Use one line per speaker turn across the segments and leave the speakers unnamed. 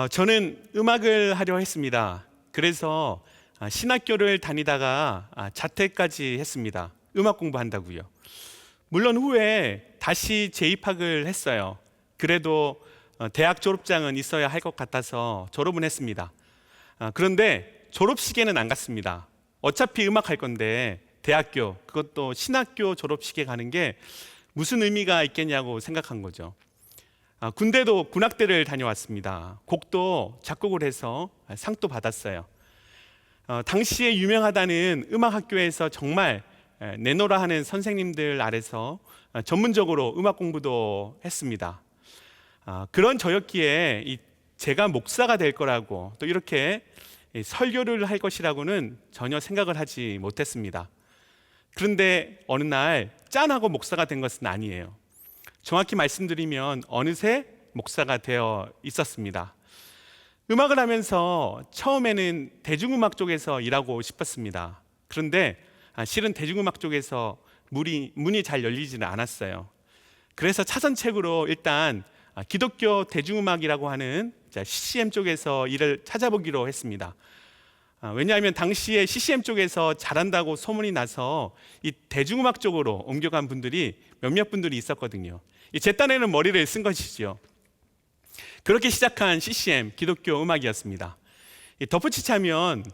저는 음악을 하려 했습니다. 그래서 신학교를 다니다가 자퇴까지 했습니다. 음악 공부한다고요. 물론 후에 다시 재입학을 했어요. 그래도 대학 졸업장은 있어야 할 것 같아서 졸업은 했습니다. 그런데 졸업식에는 안 갔습니다. 어차피 음악 할 건데 대학교, 그것도 신학교 졸업식에 가는 게 무슨 의미가 있겠냐고 생각한 거죠. 군대도 군악대를 다녀왔습니다. 곡도 작곡을 해서 상도 받았어요. 당시에 유명하다는 음악학교에서 정말 내노라 하는 선생님들 아래서 전문적으로 음악 공부도 했습니다. 그런 저였기에 제가 목사가 될 거라고 또 이렇게 설교를 할 것이라고는 전혀 생각을 하지 못했습니다. 그런데 어느 날 짠하고 목사가 된 것은 아니에요. 정확히 말씀드리면 어느새 목사가 되어 있었습니다. 음악을 하면서 처음에는 대중음악 쪽에서 일하고 싶었습니다. 그런데 실은 대중음악 쪽에서 문이 잘 열리지는 않았어요. 그래서 차선책으로 일단 기독교 대중음악이라고 하는 CCM 쪽에서 일을 찾아보기로 했습니다. 왜냐하면 당시에 CCM 쪽에서 잘한다고 소문이 나서 이 대중음악 쪽으로 옮겨간 분들이 몇몇 분들이 있었거든요. 제 딴에는 머리를 쓴 것이죠. 그렇게 시작한 CCM 기독교 음악이었습니다. 덧붙이자면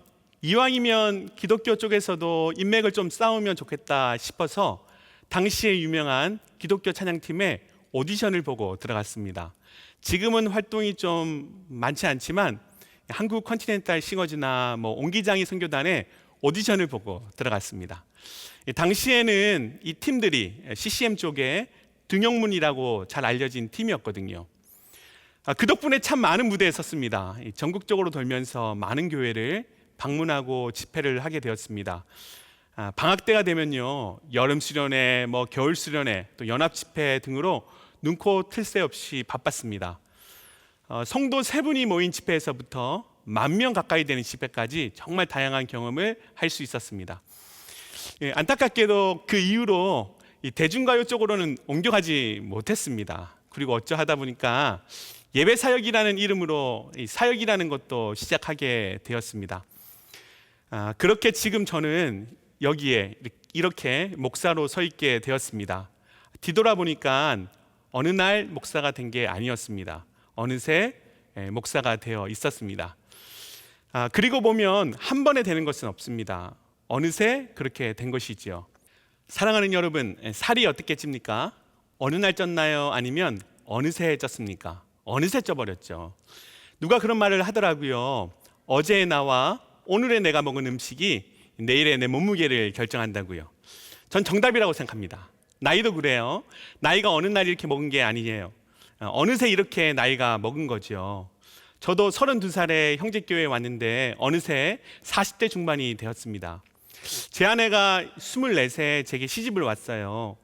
이왕이면 기독교 쪽에서도 인맥을 좀 쌓으면 좋겠다 싶어서 당시에 유명한 기독교 찬양팀에 오디션을 보고 들어갔습니다. 지금은 활동이 좀 많지 않지만 한국 컨티넨탈 싱어즈나 옹기장이 선교단에 오디션을 보고 들어갔습니다. 당시에는 이 팀들이 CCM 쪽에 등용문이라고 잘 알려진 팀이었거든요. 그 덕분에 참 많은 무대에 섰습니다. 전국적으로 돌면서 많은 교회를 방문하고 집회를 하게 되었습니다. 방학 때가 되면요, 여름 수련회, 겨울 수련회, 또 연합 집회 등으로 눈코 틀 새 없이 바빴습니다. 성도 3분이 모인 집회에서부터 10,000명 가까이 되는 집회까지 정말 다양한 경험을 할 수 있었습니다. 안타깝게도 그 이후로 이 대중가요 쪽으로는 옮겨가지 못했습니다. 그리고 어쩌하다 보니까 예배 사역이라는 이름으로 이 사역이라는 것도 시작하게 되었습니다. 그렇게 지금 저는 여기에 이렇게 목사로 서 있게 되었습니다. 뒤돌아보니까 어느 날 목사가 된 게 아니었습니다. 어느새 목사가 되어 있었습니다. 그리고 보면 한 번에 되는 것은 없습니다. 어느새 그렇게 된 것이지요. 사랑하는 여러분, 살이 어떻게 찝니까? 어느 날 쪘나요? 아니면 어느새 쪘습니까? 어느새 쪄버렸죠. 누가 그런 말을 하더라고요. 어제의 나와 오늘의 내가 먹은 음식이 내일의 내 몸무게를 결정한다고요. 전 정답이라고 생각합니다. 나이도 그래요. 나이가 어느 날 이렇게 먹은 게 아니에요. 어느새 이렇게 나이가 먹은 거죠. 저도 32살에 형제교회에 왔는데 어느새 40대 중반이 되었습니다. 제 아내가 24세에 제게 시집을 왔어요.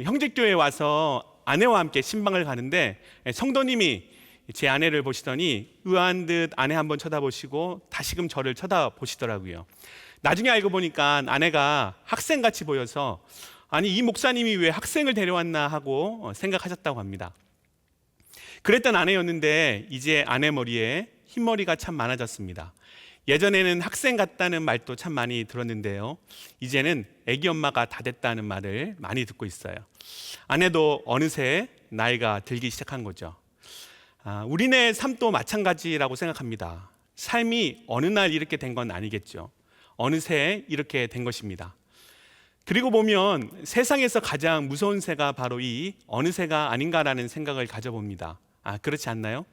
형제교회에 와서 아내와 함께 신방을 가는데 성도님이 제 아내를 보시더니 의아한 듯 아내 한번 쳐다보시고 다시금 저를 쳐다보시더라고요. 나중에 알고 보니까 아내가 학생같이 보여서 아니 이 목사님이 왜 학생을 데려왔나 하고 생각하셨다고 합니다. 그랬던 아내였는데 이제 아내 머리에 흰머리가 참 많아졌습니다. 예전에는 학생 같다는 말도 참 많이 들었는데요, 이제는 애기 엄마가 다 됐다는 말을 많이 듣고 있어요. 아내도 어느새 나이가 들기 시작한 거죠. 우리네 삶도 마찬가지라고 생각합니다. 삶이 어느 날 이렇게 된 건 아니겠죠. 어느새 이렇게 된 것입니다. 그리고 보면 세상에서 가장 무서운 새가 바로 이 어느 새가 아닌가라는 생각을 가져봅니다. 그렇지 않나요?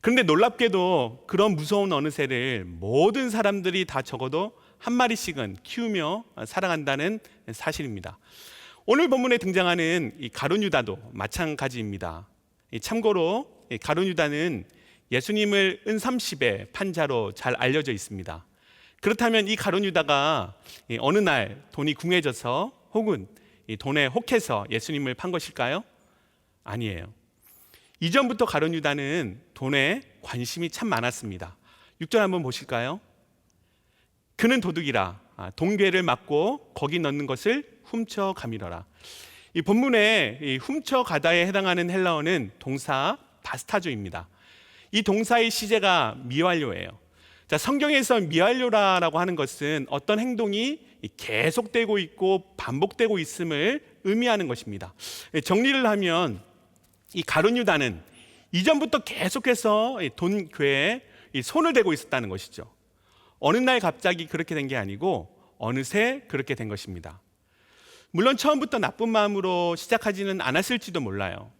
그런데 놀랍게도 그런 무서운 어느 새를 모든 사람들이 다 적어도 한 마리씩은 키우며 살아간다는 사실입니다. 오늘 본문에 등장하는 이 가룟 유다도 마찬가지입니다. 참고로 가룟 유다는 예수님을 은30의 판자로 잘 알려져 있습니다. 그렇다면 이 가룟 유다가 어느 날 돈이 궁해져서 혹은 이 돈에 혹해서 예수님을 판 것일까요? 아니에요. 이전부터 가룟 유다는 돈에 관심이 참 많았습니다. 6절 한번 보실까요? 그는 도둑이라 동괴를 막고 거기 넣는 것을 훔쳐가밀어라. 이 본문에 이 훔쳐가다에 해당하는 헬라어는 동사 바스타조입니다. 이 동사의 시제가 미완료예요. 자, 성경에서 미완료라고 하는 것은 어떤 행동이 계속되고 있고 반복되고 있음을 의미하는 것입니다. 정리를 하면 이 가룟 유다는 이전부터 계속해서 돈 궤에 손을 대고 있었다는 것이죠. 어느 날 갑자기 그렇게 된 게 아니고 어느새 그렇게 된 것입니다. 물론 처음부터 나쁜 마음으로 시작하지는 않았을지도 몰라요.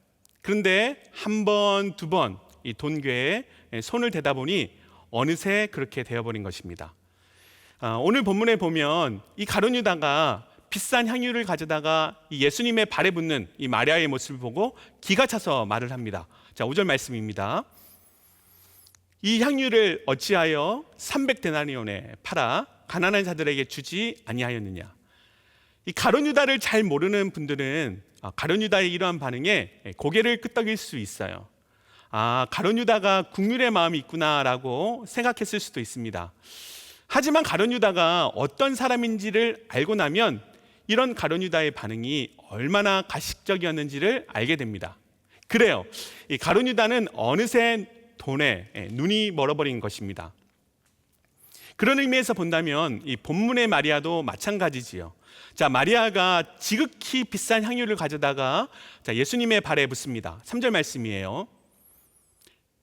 그런데 한 번, 두 번 이 돈궤에 손을 대다 보니 어느새 그렇게 되어버린 것입니다. 오늘 본문에 보면 이 가룟 유다가 비싼 향유를 가져다가 이 예수님의 발에 붓는 이 마리아의 모습을 보고 기가 차서 말을 합니다. 자, 5절 말씀입니다. 이 향유를 어찌하여 300데나리온에 팔아 가난한 자들에게 주지 아니하였느냐. 이 가룟 유다를 잘 모르는 분들은 가룟 유다의 이러한 반응에 고개를 끄덕일 수 있어요. 가룟 유다가 국률의 마음이 있구나라고 생각했을 수도 있습니다. 하지만 가룟 유다가 어떤 사람인지를 알고 나면 이런 가룟 유다의 반응이 얼마나 가식적이었는지를 알게 됩니다. 그래요. 이 가룟 유다는 어느새 돈에 눈이 멀어버린 것입니다. 그런 의미에서 본다면 이 본문의 마리아도 마찬가지지요. 자, 마리아가 지극히 비싼 향유를 가져다가 예수님의 발에 붓습니다. 3절 말씀이에요.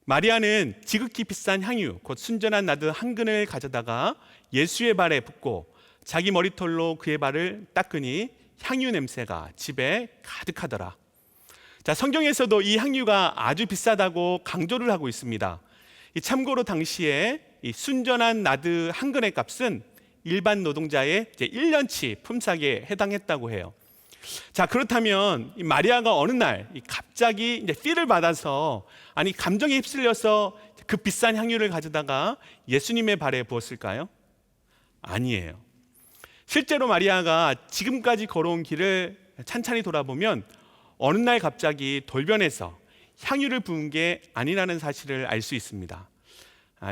마리아는 지극히 비싼 향유, 곧 순전한 나드 한 근을 가져다가 예수의 발에 붓고 자기 머리털로 그의 발을 닦으니 향유 냄새가 집에 가득하더라. 자, 성경에서도 이 향유가 아주 비싸다고 강조를 하고 있습니다. 참고로 당시에 이 순전한 나드 한 근의 값은 일반 노동자의 1년치 품삯에 해당했다고 해요. 자, 그렇다면 이 마리아가 어느 날 갑자기 필을 받아서 감정에 휩쓸려서 그 비싼 향유를 가져다가 예수님의 발에 부었을까요? 아니에요. 실제로 마리아가 지금까지 걸어온 길을 찬찬히 돌아보면 어느 날 갑자기 돌변해서 향유를 부은 게 아니라는 사실을 알 수 있습니다.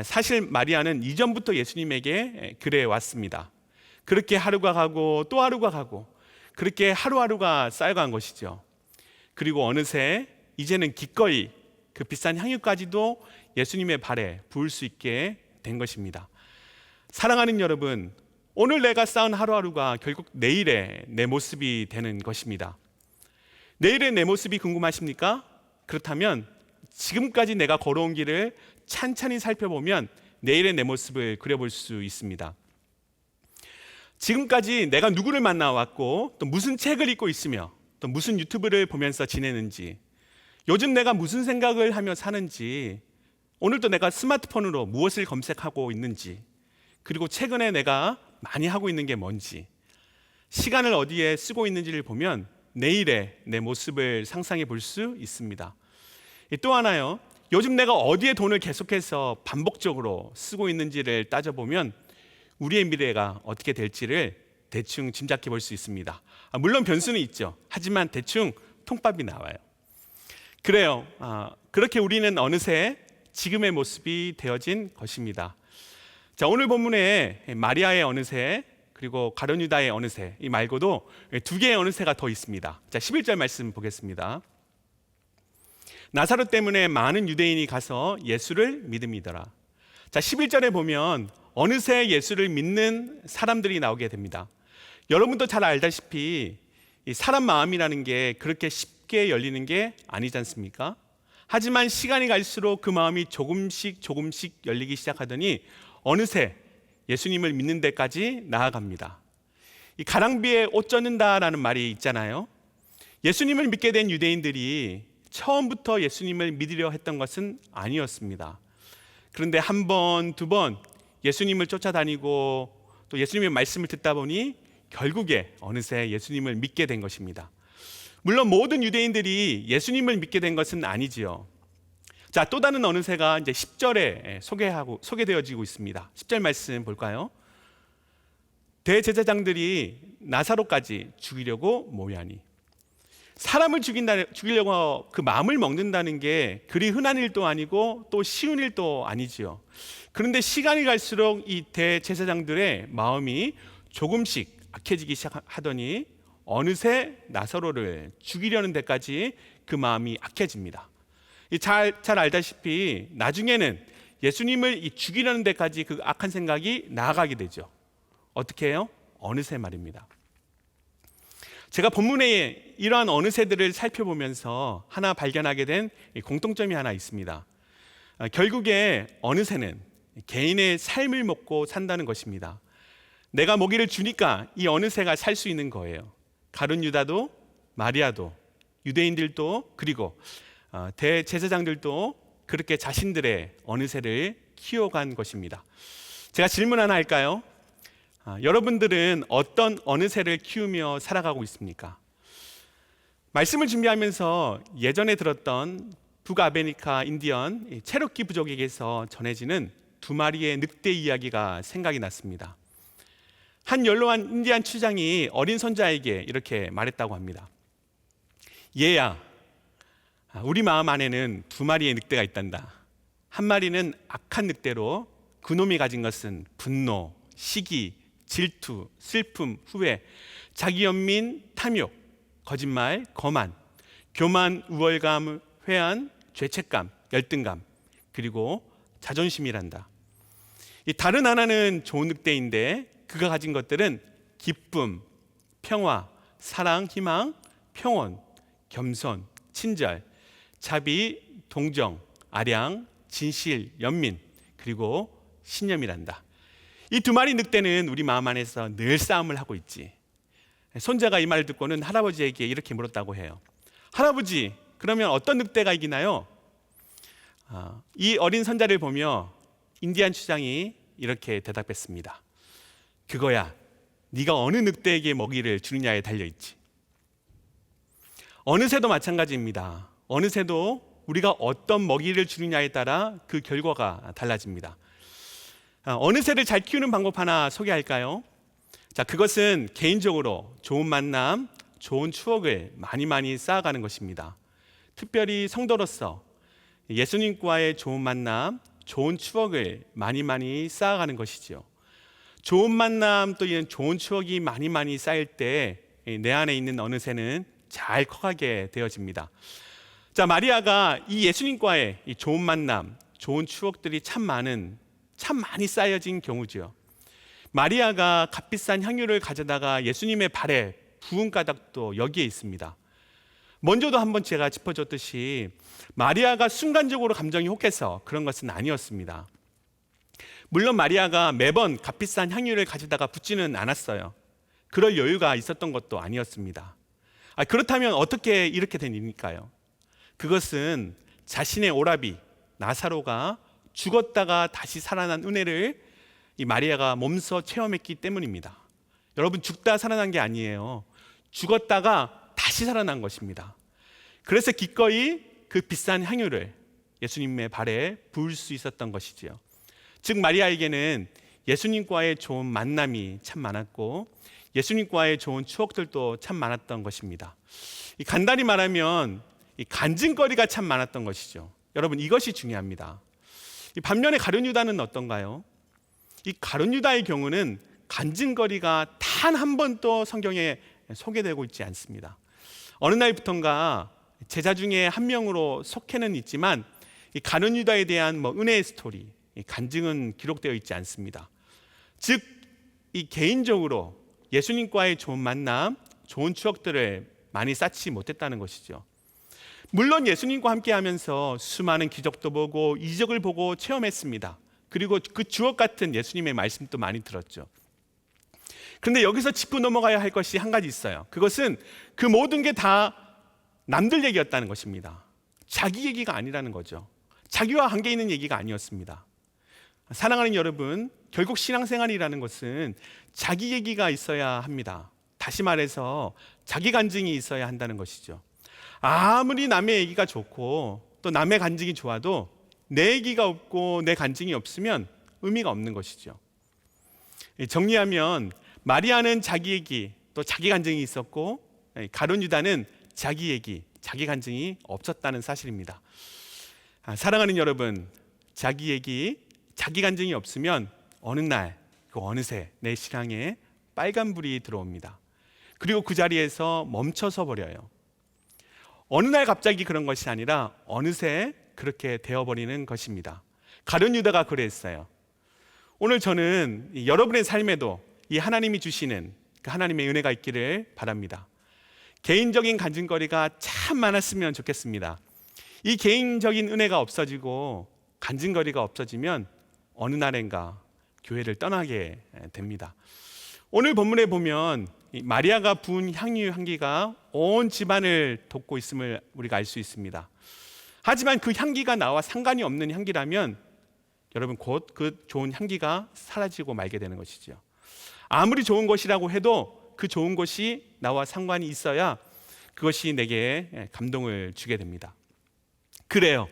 사실 마리아는 이전부터 예수님에게 그래 왔습니다. 그렇게 하루가 가고 또 하루가 가고 그렇게 하루하루가 쌓여간 것이죠. 그리고 어느새 이제는 기꺼이 그 비싼 향유까지도 예수님의 발에 부을 수 있게 된 것입니다. 사랑하는 여러분, 오늘 내가 쌓은 하루하루가 결국 내일의 내 모습이 되는 것입니다. 내일의 내 모습이 궁금하십니까? 그렇다면 지금까지 내가 걸어온 길을 찬찬히 살펴보면 내일의 내 모습을 그려볼 수 있습니다. 지금까지 내가 누구를 만나왔고 또 무슨 책을 읽고 있으며 또 무슨 유튜브를 보면서 지내는지, 요즘 내가 무슨 생각을 하며 사는지, 오늘도 내가 스마트폰으로 무엇을 검색하고 있는지, 그리고 최근에 내가 많이 하고 있는 게 뭔지, 시간을 어디에 쓰고 있는지를 보면 내일의 내 모습을 상상해 볼 수 있습니다. 또 하나요, 요즘 내가 어디에 돈을 계속해서 반복적으로 쓰고 있는지를 따져보면 우리의 미래가 어떻게 될지를 대충 짐작해 볼 수 있습니다. 물론 변수는 있죠. 하지만 대충 통밥이 나와요. 그래요. 그렇게 우리는 어느새 지금의 모습이 되어진 것입니다. 자, 오늘 본문에 마리아의 어느새 그리고 가룟 유다의 어느새 이 말고도 두 개의 어느새가 더 있습니다. 자, 11절 말씀 보겠습니다. 나사로 때문에 많은 유대인이 가서 예수를 믿음이더라. 자, 11절에 보면 어느새 예수를 믿는 사람들이 나오게 됩니다. 여러분도 잘 알다시피 이 사람 마음이라는 게 그렇게 쉽게 열리는 게 아니지 않습니까? 하지만 시간이 갈수록 그 마음이 조금씩 열리기 시작하더니 어느새 예수님을 믿는 데까지 나아갑니다. 이 가랑비에 옷 젖는다라는 말이 있잖아요. 예수님을 믿게 된 유대인들이 처음부터 예수님을 믿으려 했던 것은 아니었습니다. 그런데 한 번, 두 번 예수님을 쫓아다니고 또 예수님의 말씀을 듣다 보니 결국에 어느새 예수님을 믿게 된 것입니다. 물론 모든 유대인들이 예수님을 믿게 된 것은 아니지요. 자, 또 다른 어느새가 이제 10절에 소개되어지고 있습니다. 10절 말씀 볼까요? 대제사장들이 나사로까지 죽이려고 모여하니. 사람을 죽이려고 그 마음을 먹는다는 게 그리 흔한 일도 아니고 또 쉬운 일도 아니지요. 그런데 시간이 갈수록 이 대제사장들의 마음이 조금씩 악해지기 시작하더니 어느새 나사로를 죽이려는 데까지 그 마음이 악해집니다. 잘 알다시피 나중에는 예수님을 죽이려는 데까지 그 악한 생각이 나아가게 되죠. 어떻게 해요? 어느새 말입니다. 제가 본문에 이러한 어느새들을 살펴보면서 하나 발견하게 된 공통점이 하나 있습니다. 결국에 어느새는 개인의 삶을 먹고 산다는 것입니다. 내가 먹이를 주니까 이 어느새가 살 수 있는 거예요. 가룟 유다도 마리아도 유대인들도 그리고 대제사장들도 그렇게 자신들의 어느새를 키워간 것입니다. 제가 질문 하나 할까요? 여러분들은 어떤 어느새를 키우며 살아가고 있습니까? 말씀을 준비하면서 예전에 들었던 북아메리카 인디언 체로키 부족에게서 전해지는 두 마리의 늑대 이야기가 생각이 났습니다. 한 연로한 인디안 추장이 어린 손자에게 이렇게 말했다고 합니다. 얘야, 우리 마음 안에는 두 마리의 늑대가 있단다. 한 마리는 악한 늑대로 그놈이 가진 것은 분노, 시기, 질투, 슬픔, 후회, 자기 연민, 탐욕, 거짓말, 거만, 교만, 우월감, 회한, 죄책감, 열등감, 그리고 자존심이란다. 이 다른 하나는 좋은 늑대인데 그가 가진 것들은 기쁨, 평화, 사랑, 희망, 평온, 겸손, 친절, 자비, 동정, 아량, 진실, 연민, 그리고 신념이란다. 이 두 마리 늑대는 우리 마음 안에서 늘 싸움을 하고 있지. 손자가 이 말을 듣고는 할아버지에게 이렇게 물었다고 해요. 할아버지, 그러면 어떤 늑대가 이기나요? 이 어린 손자를 보며 인디안 추장이 이렇게 대답했습니다. 그거야, 네가 어느 늑대에게 먹이를 주느냐에 달려있지. 어느 새도 마찬가지입니다. 어느 새도 우리가 어떤 먹이를 주느냐에 따라 그 결과가 달라집니다. 어느 새를 잘 키우는 방법 하나 소개할까요? 자, 그것은 개인적으로 좋은 만남, 좋은 추억을 많이 쌓아가는 것입니다. 특별히 성도로서 예수님과의 좋은 만남, 좋은 추억을 많이 쌓아가는 것이죠. 좋은 만남 또 이런 좋은 추억이 많이 쌓일 때 내 안에 있는 어느 새는 잘 커가게 되어집니다. 자, 마리아가 이 예수님과의 이 좋은 만남, 좋은 추억들이 참 많이 쌓여진 경우죠. 마리아가 값비싼 향유를 가져다가 예수님의 발에 부은 까닭도 여기에 있습니다. 먼저도 한번 제가 짚어줬듯이 마리아가 순간적으로 감정이 혹해서 그런 것은 아니었습니다. 물론 마리아가 매번 값비싼 향유를 가져다가 붓지는 않았어요. 그럴 여유가 있었던 것도 아니었습니다. 그렇다면 어떻게 이렇게 된 일일까요? 그것은 자신의 오라비 나사로가 죽었다가 다시 살아난 은혜를 이 마리아가 몸소 체험했기 때문입니다. 여러분, 죽다 살아난 게 아니에요. 죽었다가 다시 살아난 것입니다. 그래서 기꺼이 그 비싼 향유를 예수님의 발에 부을 수 있었던 것이지요. 즉 마리아에게는 예수님과의 좋은 만남이 참 많았고 예수님과의 좋은 추억들도 참 많았던 것입니다. 간단히 말하면 이 간증거리가 참 많았던 것이죠. 여러분, 이것이 중요합니다. 반면에 가룟 유다는 어떤가요? 이 가룟 유다의 경우는 간증거리가 단 한 번도 성경에 소개되고 있지 않습니다. 어느 날부턴가 제자 중에 한 명으로 속해는 있지만 이 가룟 유다에 대한 은혜의 스토리, 이 간증은 기록되어 있지 않습니다. 즉, 이 개인적으로 예수님과의 좋은 만남, 좋은 추억들을 많이 쌓지 못했다는 것이죠. 물론 예수님과 함께 하면서 수많은 기적도 보고 이적을 보고 체험했습니다. 그리고 그 주옥 같은 예수님의 말씀도 많이 들었죠. 그런데 여기서 짚고 넘어가야 할 것이 한 가지 있어요. 그것은 그 모든 게 다 남들 얘기였다는 것입니다. 자기 얘기가 아니라는 거죠. 자기와 관계 있는 얘기가 아니었습니다. 사랑하는 여러분, 결국 신앙생활이라는 것은 자기 얘기가 있어야 합니다. 다시 말해서 자기 간증이 있어야 한다는 것이죠. 아무리 남의 얘기가 좋고 또 남의 간증이 좋아도 내 얘기가 없고 내 간증이 없으면 의미가 없는 것이죠. 정리하면 마리아는 자기 얘기 또 자기 간증이 있었고 가룟 유다는 자기 얘기, 자기 간증이 없었다는 사실입니다. 사랑하는 여러분, 자기 얘기, 자기 간증이 없으면 어느 날 그 어느새 내 신앙에 빨간불이 들어옵니다. 그리고 그 자리에서 멈춰서 버려요. 어느 날 갑자기 그런 것이 아니라 어느새 그렇게 되어버리는 것입니다. 가룟 유다가 그랬어요. 오늘 저는 여러분의 삶에도 이 하나님이 주시는 그 하나님의 은혜가 있기를 바랍니다. 개인적인 간증거리가 참 많았으면 좋겠습니다. 이 개인적인 은혜가 없어지고 간증거리가 없어지면 어느 날인가 교회를 떠나게 됩니다. 오늘 본문에 보면 마리아가 부은 향유 향기가 온 집안을 돋고 있음을 우리가 알 수 있습니다. 하지만 그 향기가 나와 상관이 없는 향기라면 여러분 곧 그 좋은 향기가 사라지고 말게 되는 것이죠. 아무리 좋은 것이라고 해도 그 좋은 것이 나와 상관이 있어야 그것이 내게 감동을 주게 됩니다. 그래요.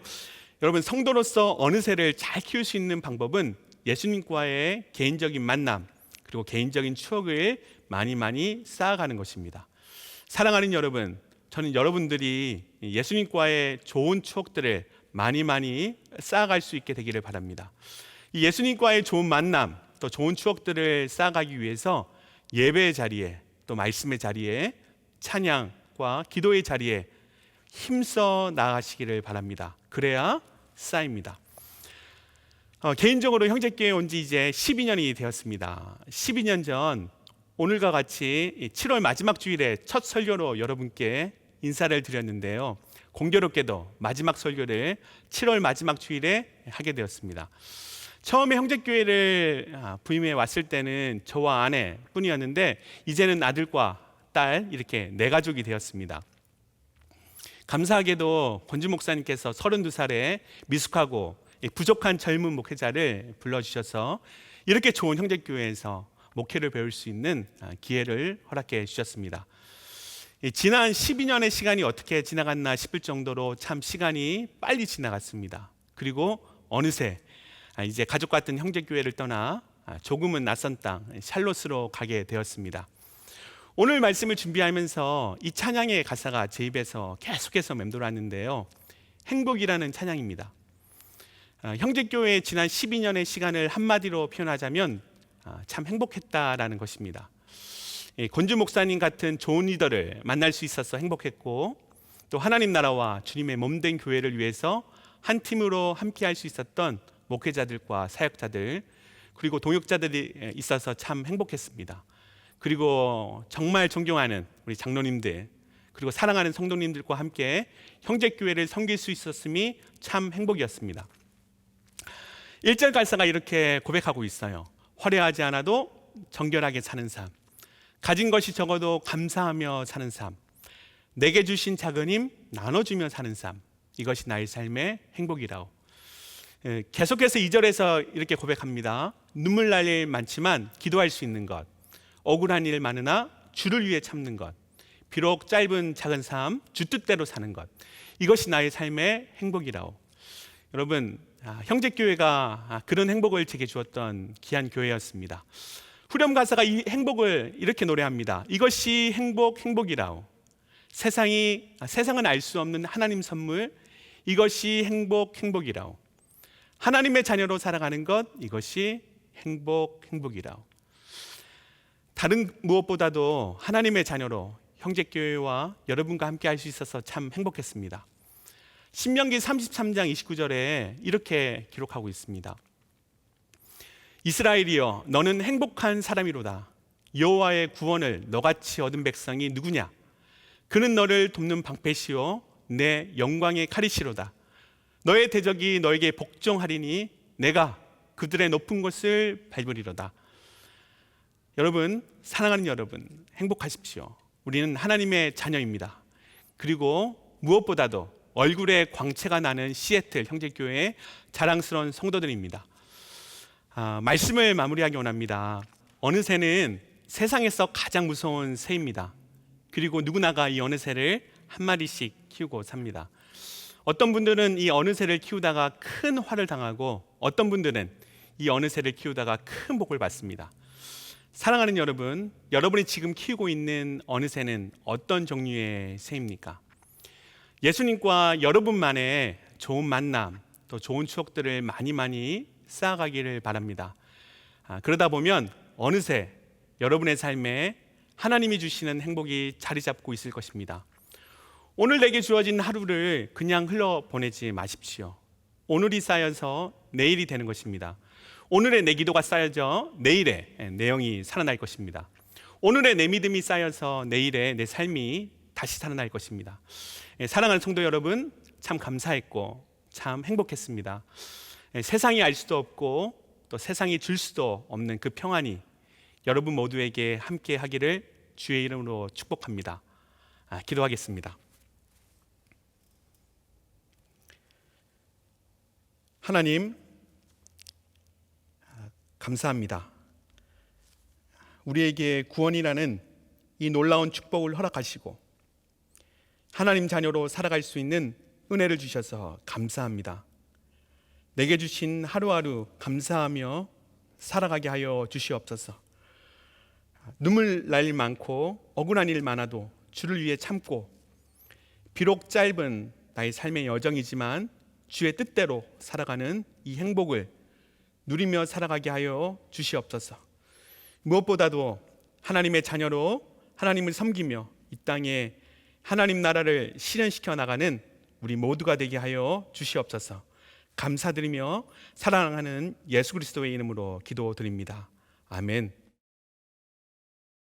여러분 성도로서 어느새를 잘 키울 수 있는 방법은 예수님과의 개인적인 만남 그리고 개인적인 추억을 많이 쌓아가는 것입니다. 사랑하는 여러분, 저는 여러분들이 예수님과의 좋은 추억들을 많이 쌓아갈 수 있게 되기를 바랍니다. 이 예수님과의 좋은 만남 또 좋은 추억들을 쌓아가기 위해서 예배의 자리에 또 말씀의 자리에 찬양과 기도의 자리에 힘써 나아가시기를 바랍니다. 그래야 쌓입니다. 개인적으로 형제교회에 온 지 이제 12년이 되었습니다. 12년 전 오늘과 같이 7월 마지막 주일에 첫 설교로 여러분께 인사를 드렸는데요. 공교롭게도 마지막 설교를 7월 마지막 주일에 하게 되었습니다. 처음에 형제교회를 부임해 왔을 때는 저와 아내 뿐이었는데 이제는 아들과 딸 이렇게 네 가족이 되었습니다. 감사하게도 권주 목사님께서 32살에 미숙하고 부족한 젊은 목회자를 불러주셔서 이렇게 좋은 형제교회에서 목회를 배울 수 있는 기회를 허락해 주셨습니다. 지난 12년의 시간이 어떻게 지나갔나 싶을 정도로 참 시간이 빨리 지나갔습니다. 그리고 어느새 이제 가족 같은 형제교회를 떠나 조금은 낯선 땅 샬롯으로 가게 되었습니다. 오늘 말씀을 준비하면서 이 찬양의 가사가 제 입에서 계속해서 맴돌았는데요. 행복이라는 찬양입니다. 형제교회의 지난 12년의 시간을 한마디로 표현하자면 참 행복했다라는 것입니다. 권주 목사님 같은 좋은 리더를 만날 수 있어서 행복했고 또 하나님 나라와 주님의 몸된 교회를 위해서 한 팀으로 함께 할 수 있었던 목회자들과 사역자들 그리고 동역자들이 있어서 참 행복했습니다. 그리고 정말 존경하는 우리 장로님들 그리고 사랑하는 성도님들과 함께 형제교회를 섬길 수 있었음이 참 행복이었습니다. 1절 가사가 이렇게 고백하고 있어요. 화려하지 않아도 정결하게 사는 삶, 가진 것이 적어도 감사하며 사는 삶, 내게 주신 작은 힘 나눠주며 사는 삶, 이것이 나의 삶의 행복이라오. 계속해서 2절에서 이렇게 고백합니다. 눈물 날 일 많지만 기도할 수 있는 것, 억울한 일 많으나 주를 위해 참는 것, 비록 짧은 작은 삶 주 뜻대로 사는 것, 이것이 나의 삶의 행복이라오. 여러분 형제교회가 그런 행복을 제게 주었던 귀한 교회였습니다. 후렴 가사가 이 행복을 이렇게 노래합니다. 이것이 행복이라오. 세상은 알 수 없는 하나님 선물, 이것이 행복이라오. 하나님의 자녀로 살아가는 것, 이것이 행복이라오. 다른 무엇보다도 하나님의 자녀로 형제교회와 여러분과 함께 할 수 있어서 참 행복했습니다. 신명기 33장 29절에 이렇게 기록하고 있습니다. 이스라엘이여 너는 행복한 사람이로다. 여호와의 구원을 너같이 얻은 백성이 누구냐? 그는 너를 돕는 방패시요 내 영광의 칼이시로다. 너의 대적이 너에게 복종하리니 내가 그들의 높은 곳을 밟으리로다. 여러분, 사랑하는 여러분, 행복하십시오. 우리는 하나님의 자녀입니다. 그리고 무엇보다도 얼굴에 광채가 나는 시애틀 형제교회의 자랑스러운 성도들입니다. 말씀을 마무리하기 원합니다. 어느새는 세상에서 가장 무서운 새입니다. 그리고 누구나가 이 어느새를 한 마리씩 키우고 삽니다. 어떤 분들은 이 어느새를 키우다가 큰 화를 당하고 어떤 분들은 이 어느새를 키우다가 큰 복을 받습니다. 사랑하는 여러분, 여러분이 지금 키우고 있는 어느새는 어떤 종류의 새입니까? 예수님과 여러분만의 좋은 만남, 또 좋은 추억들을 많이 쌓아가기를 바랍니다. 그러다 보면 어느새 여러분의 삶에 하나님이 주시는 행복이 자리 잡고 있을 것입니다. 오늘 내게 주어진 하루를 그냥 흘러보내지 마십시오. 오늘이 쌓여서 내일이 되는 것입니다. 오늘의 내 기도가 쌓여져 내일의 내 영이 살아날 것입니다. 오늘의 내 믿음이 쌓여서 내일의 내 삶이 다시 살아날 것입니다. 사랑하는 성도 여러분, 참 감사했고 참 행복했습니다. 세상이 알 수도 없고 또 세상이 줄 수도 없는 그 평안이 여러분 모두에게 함께 하기를 주의 이름으로 축복합니다. 기도하겠습니다. 하나님, 감사합니다. 우리에게 구원이라는 이 놀라운 축복을 허락하시고 하나님 자녀로 살아갈 수 있는 은혜를 주셔서 감사합니다. 내게 주신 하루하루 감사하며 살아가게 하여 주시옵소서. 눈물 날 일 많고 억울한 일 많아도 주를 위해 참고 비록 짧은 나의 삶의 여정이지만 주의 뜻대로 살아가는 이 행복을 누리며 살아가게 하여 주시옵소서. 무엇보다도 하나님의 자녀로 하나님을 섬기며 이 땅에 하나님 나라를 실현시켜 나가는 우리 모두가 되게 하여 주시옵소서. 감사드리며 사랑하는 예수 그리스도의 이름으로 기도드립니다. 아멘.